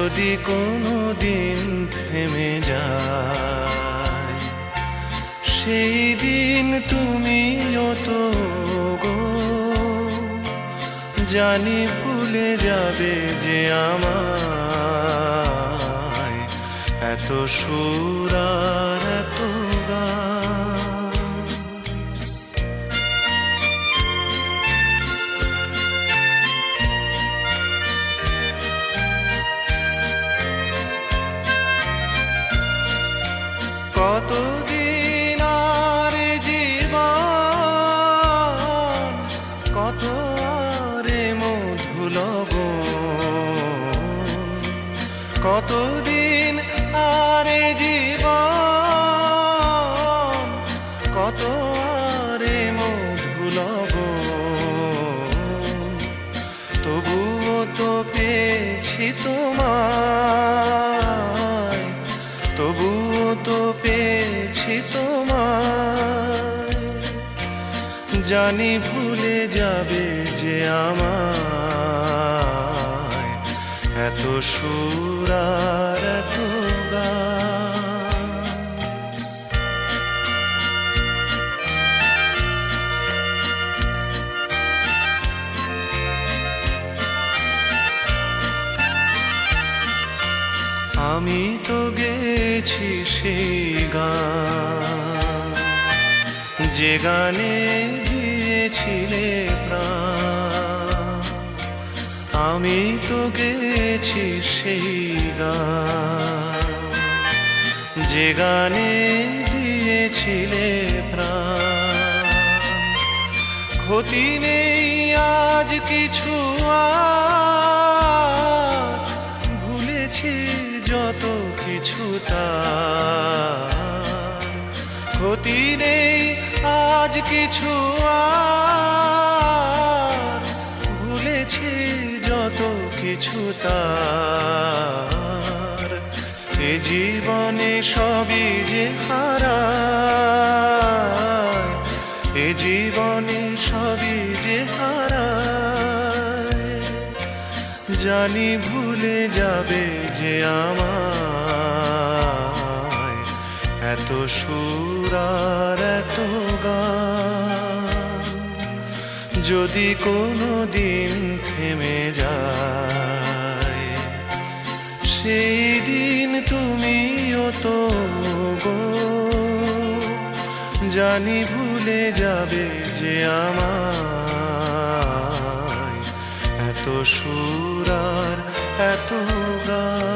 যদি কোনো দিন থেমে যায়, সেই দিন তুমিও তো গো জানি ভুলে যাবে যে আমায়, এত সুর আর এত গান। কতদিন আর জীবন, কত আরে মধুলবন, কতদিন আরে জীবন, কত আরে মধুলবন, তবুও তো পেয়েছি তোমায়, তবুও তো পেয়েছি তোমায়, জানি ভুলে যাবে যে আমায়, এত সুর আর এত গান। আমি তো গেছি সেই গান, যে গানে দিয়েছিলে প্রাণ। আমি তো গেছি সেই গান, যে গানে দিয়েছিলে প্রাণ। ক্ষতি নেই আজ কিছু আর, ভুলেছি যত কিছু তার। ক্ষতি নেই আজ কিছু আর, ভুলেছি যত কিছু তার। এ জীবনে সবই যে হারায়, এ জীবনে সবই যে হারায়, জানি ভুলে যাবে যে আমায়, এত সুর আর এত গান। যদি কোনো দিন থেমে যায়, সেই দিন তুমিও তো গো জানি ভুলে যাবে যে আমায়, এত সুর আর এত গান।